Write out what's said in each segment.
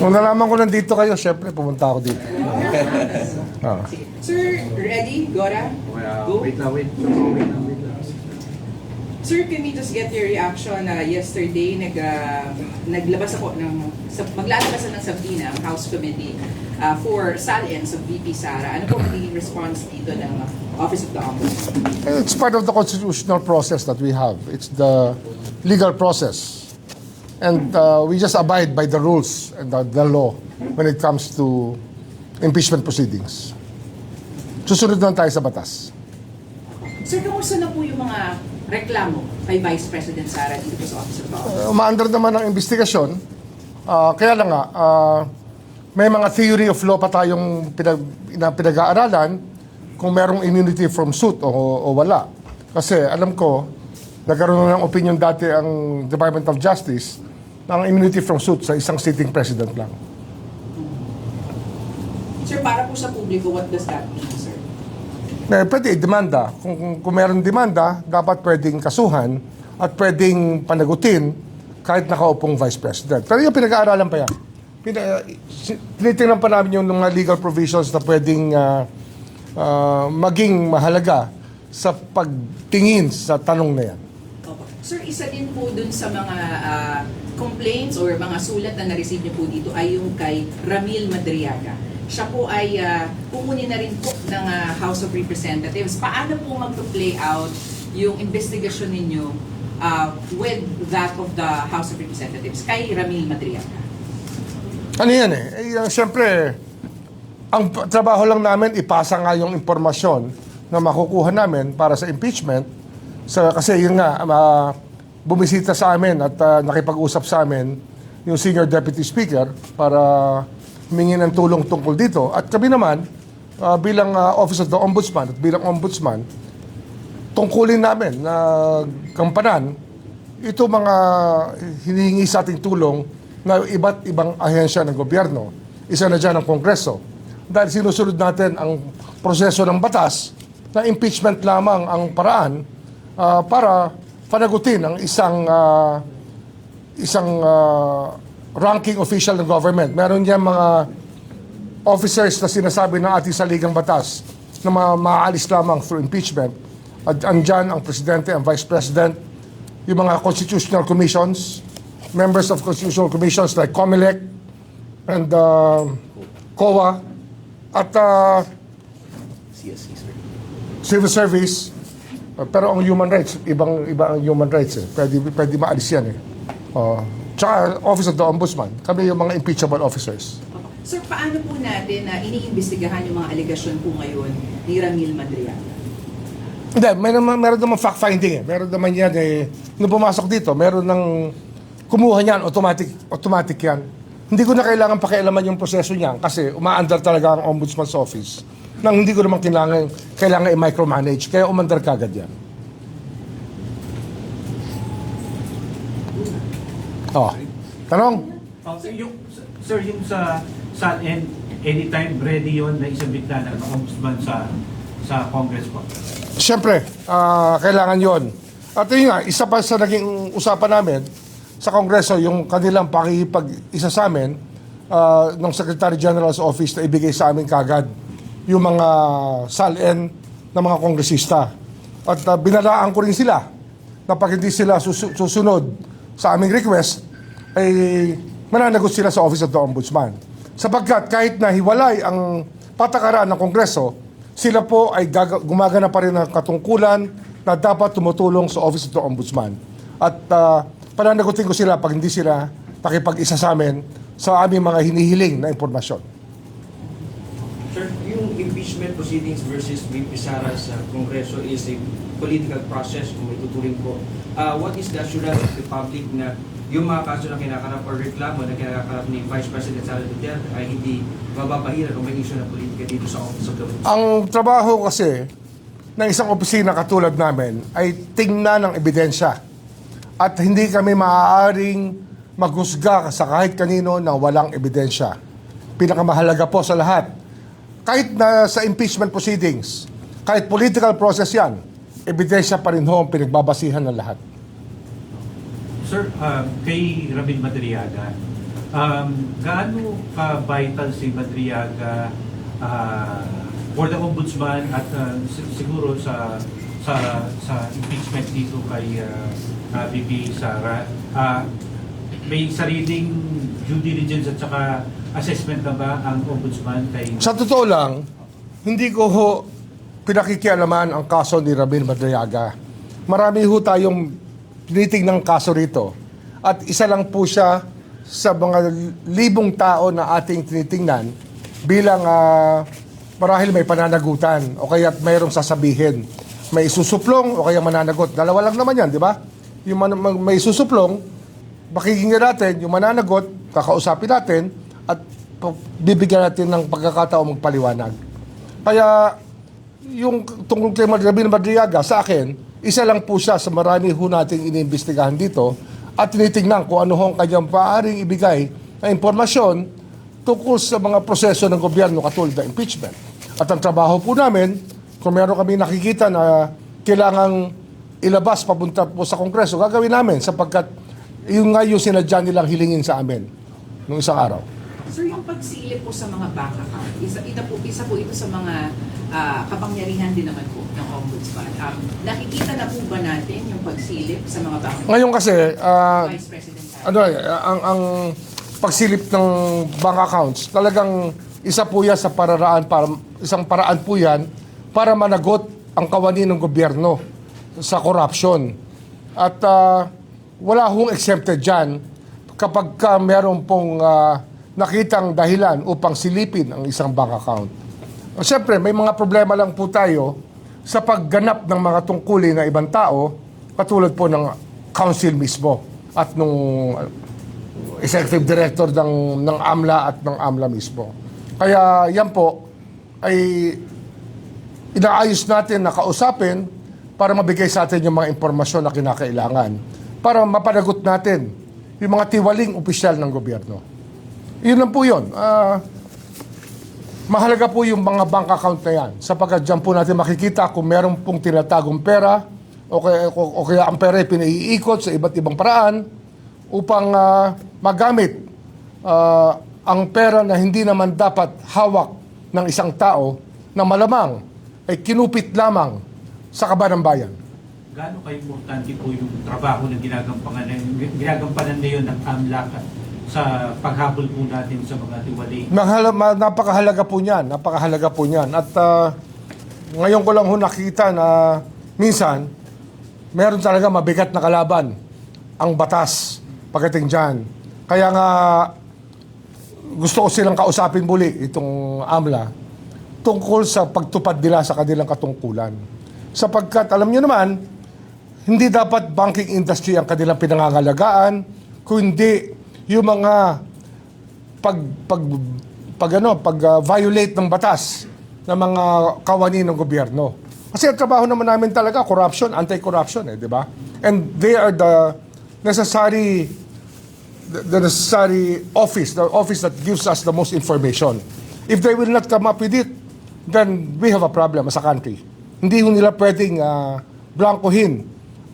Nung nalaman ko nandito kayo, syempre pumunta ako dito. Ah. Sir, ready? Gora? Go? Wait lang. Sir, can we just get your reaction? Yesterday, naglabas ako maglalabas ng subpoena ang House Committee for SALN of VP Sara. Ano po magiging response dito ng Office of the Ombudsman? It's part of the constitutional process that we have. It's the legal process. And we just abide by the rules and the law when it comes to impeachment proceedings. Susunod lang tayo sa batas. Sir, kamusta na po yung mga reklamo kay Vice President Sara dito po sa Office of the Ombudsman? Umaandar naman ang investigasyon. Kaya lang nga, may mga theory of law pa tayong pinag-aaralan kung merong immunity from suit o wala. Kasi alam ko, nagkaroon ng opinion dati ang Department of Justice ng immunity from suit sa isang sitting president lang. Sir, para po sa publiko, what does that mean, sir? Pwede i-demanda. Kung meron demanda, dapat pwedeng kasuhan at pwedeng panagutin kahit nakaupong vice president. Pero yung pinag-aaralan pa yan. Tinitingnan pa namin yung mga legal provisions na pwedeng maging mahalaga sa pagtingin sa tanong na yan. Opo. Sir, isa din po dun sa mga complaints or mga sulat na na-receive niyo po dito ay yung kay Ramil Madriaga. Siya po ay pumunin na rin po ng House of Representatives. Paano po mag-play out yung investigasyon ninyo with that of the House of Representatives kay Ramil Madriaga? Ano yan siyempre, ang trabaho lang namin, ipasa nga yung impormasyon na makukuha namin para sa impeachment. Kasi yun nga, bumisita sa amin at nakipag-usap sa amin yung Senior Deputy Speaker para humingi ng tulong tungkol dito. At kami naman, bilang Office of the Ombudsman at bilang Ombudsman, tungkulin namin na gampanan ito mga hinihingi sa ating tulong na iba't ibang ahensya ng gobyerno. Isa na dyan ang Kongreso. Dahil sinusunod natin ang proseso ng batas na impeachment lamang ang paraan para panagutin ang isang ranking official ng government. Meron diyan mga officers na sinasabi ng ating saligang batas na maaalis lamang through impeachment. At andyan ang Presidente, ang Vice President, yung mga constitutional commissions, members of constitutional commissions like COMELEC and COA at Civil Service. Pero ang human rights, iba ang human rights. Pwede maalis yan tsaka Office of the Ombudsman. Kami yung mga impeachable officers. Sir, paano po natin iniimbestigahan yung mga alegasyon po ngayon ni Ramil Madriaga? Hindi, meron naman fact-finding Meron naman yan nung pumasok dito, meron ng kumuha niyan, automatic yan. Hindi ko na kailangan pakialaman yung proseso niyan kasi umaandar talaga ang Ombudsman's Office nang hindi ko naman kailangan i-micromanage. Kaya umandar kagad yan. Tanong? Sir, yung sa SALN, anytime ready yun na isabit na ng Ombudsman sa Congress po? Siyempre, kailangan yon. At yun nga, isa pa sa naging usapan namin sa Kongreso, yung kanilang pakikipag-isa sa amin ng Secretary General's Office na ibigay sa amin kagad yung mga SALN ng mga kongresista. At binalaan ko rin sila na pag hindi sila susunod sa aming request, ay mananagot sila sa Office of the Ombudsman. Sapagkat kahit na hiwalay ang patakaran ng Kongreso, sila po ay gumagana pa rin ng katungkulan na dapat tumutulong sa Office of the Ombudsman. At pananagutin ko sila pag hindi sila nakipag-isa sa amin sa aming mga hinihiling na impormasyon. Sir, yung impeachment proceedings versus VP Sara sa Kongreso is a political process kung may tuturing po. What is the assurance of the public na yung mga kaso na kinakarap or reklamo na kinakarap ni Vice President Sara Duterte ay hindi mababahiran o may issue na politika dito sa Office of the Ombudsman? Ang trabaho kasi ng isang opisina katulad namin ay tingnan ng ebidensya. At hindi kami maaaring maghusga sa kahit kanino na walang ebidensya. Pinakamahalaga po sa lahat, kahit na sa impeachment proceedings, kahit political process yan, ebidensya pa rin ho ang pinagbabasihan ng lahat. Sir, kay Ramil Madriaga, gaano ka-vital si Madriaga for the Ombudsman at siguro sa impeachment dito kay VP Sara? May sariling due diligence at saka assessment na ba ang Ombudsman kay... Sa totoo lang, hindi ko ho pinakikialaman ang kaso ni Ramil Madriaga. Marami ho tayong tinitingnang kaso rito. At isa lang po siya sa mga libong tao na ating tinitingnan bilang marahil may pananagutan o kaya mayroong sasabihin. May isusuplong o kaya mananagot. Dalawa lang naman yan, di ba? Yung may susuplong, pakikinggan natin, yung mananagot, kakausapin natin, at bibigyan natin ng pagkakataon magpaliwanag. Kaya, yung tungkol kay Ramil Madriaga, sa akin, isa lang po siya sa marami ho nating iniimbestigahan dito at tinitingnan kung ano hong kanyang paaaring ibigay na impormasyon tungkol sa mga proseso ng gobyerno katulad ng impeachment. At ang trabaho po namin, kung meron kami nakikita na kailangang ilabas papunta po sa Kongreso, gagawin namin sapagkat yung nga yung sinadya nilang hilingin sa amin nung isang araw. Sir, yung pagsilip po sa mga bank account, isa po ito sa mga kapangyarihan din naman po ng Ombudsman. Nakikita na po ba natin yung pagsilip sa mga bank account? Ngayon kasi, Vice President Sara? ang pagsilip ng bank accounts, talagang isa po yan sa isang paraan po yan para managot ang kawani ng gobyerno sa corruption. At wala hong exempted dyan kapag meron pong nakitang dahilan upang silipin ang isang bank account. Siyempre, may mga problema lang po tayo sa pagganap ng mga tungkulin na ibang tao, katulad po ng council mismo at nung executive director ng AMLA at ng AMLA mismo. Kaya yan po ay inaayos natin na kausapin para mabigay sa atin yung mga impormasyon na kinakailangan para mapanagot natin yung mga tiwaling opisyal ng gobyerno. Yun lang po yun. Mahalaga po yung mga bank account na yan sapagkat dyan po natin makikita kung meron pong tinatagong pera o kaya ang pera ay pinaiikot sa iba't ibang paraan upang magamit ang pera na hindi naman dapat hawak ng isang tao na malamang ay kinupit lamang sa kaban ng bayan. Gaano ka-importante po yung trabaho na ginagampanan na yun ng AMLAC sa paghabol po natin sa mga tiwali? Napakahalaga po niyan. At ngayon ko lang ho nakita na minsan, meron talaga mabigat na kalaban ang batas pagdating dyan. Kaya nga, gusto ko silang kausapin muli itong AMLA tungkol sa pagtupad nila sa kanilang katungkulan. Sapagkat, alam nyo naman, hindi dapat banking industry ang kanilang pinangangalagaan, kundi yung mga pag-violate ng batas ng mga kawani ng gobyerno. Kasi ang trabaho naman namin talaga, corruption, anti-corruption, di ba? And they are the necessary office, the office that gives us the most information. If they will not come up with it, then we have a problem as a country. Hindi ho nila pwedeng blankohin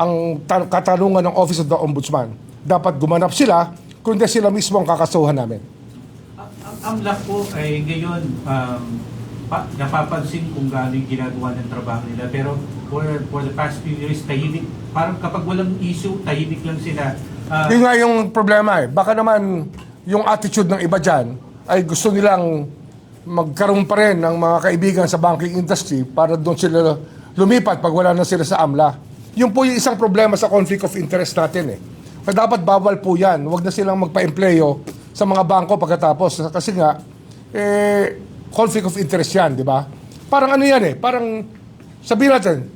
ang katanungan ng Office of the Ombudsman. Dapat gumanap sila, kundi sila mismo ang kakasuhan namin. Ang AMLAC po ay ngayon napapansin kung gaano yung ginagawa ng trabaho nila. Pero for the past few years, tahimik. Parang kapag walang issue, tahimik lang sila. Yun nga yung problema eh. Baka naman yung attitude ng iba dyan ay gusto nilang magkaroon pa rin ng mga kaibigan sa banking industry para doon sila lumipat pag wala na sila sa AMLA. Yun po yung isang problema sa conflict of interest natin eh. Kaya dapat bawal po yan. Huwag na silang magpa-empleyo sa mga bangko pagkatapos. Kasi nga, conflict of interest yan, di ba? Parang ano yan eh. Parang, sabihin natin,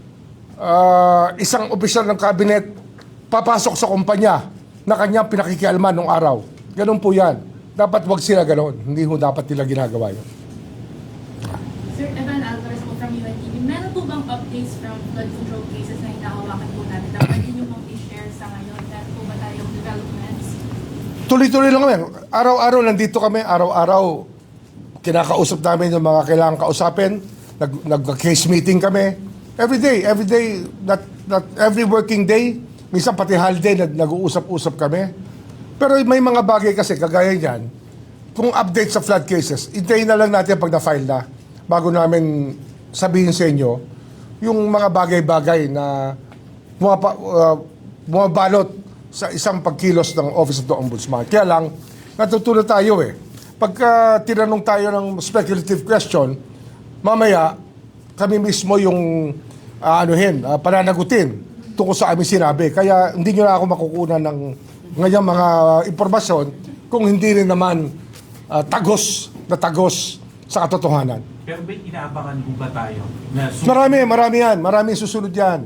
isang opisyal ng cabinet papasok sa kumpanya na kanyang pinakikialman nung araw. Ganun po yan. Dapat wag sila ganun. Hindi ho dapat nila ginagawa yun. Sir Evan Alvarez po from UNTV. Meron po bang updates from flood control cases na hinahawakan po natin? Dapat din yung i-share sa ngayon. Meron po ba tayong developments? Tuloy-tuloy lang kami. Araw-araw nandito kami. Araw-araw kinakausap namin yung mga kailangan kausapin. Nag-case meeting kami. Every day, not every working day. Minsan pati holiday nag-uusap-usap kami. Pero may mga bagay kasi, kagaya niyan, kung update sa flood cases, hintayin na lang natin pag na-file na bago namin sabihin sa inyo yung mga bagay-bagay na bumabalot sa isang pagkilos ng Office of the Ombudsman. Kaya lang, natutunan tayo Pagka tinanong tayo ng speculative question, mamaya, kami mismo yung pananagutin tungkol sa aming sinabi. Kaya hindi nyo na ako makukunan ng ngayong mga impormasyon kung hindi rin naman tagos sa katotohanan. Pero ba inaabangan po ba tayo? Na Marami yan. Maraming susunod yan.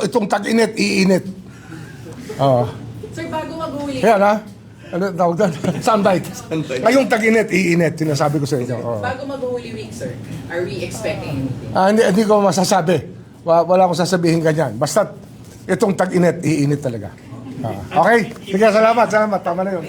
Itong tag-init, iinit. Sir, bago mag-uwi, Kaya na, ano tawag doon? Soundbite. Ngayong tag-init, iinit. Sinasabi ko sa inyo. bago mag-Holy Week, sir, are we expecting anything? Hindi ko masasabi. Wala akong sasabihin ganyan. Basta itong tag-init, iinit talaga. Okay? Sige, salamat. Tama na yun.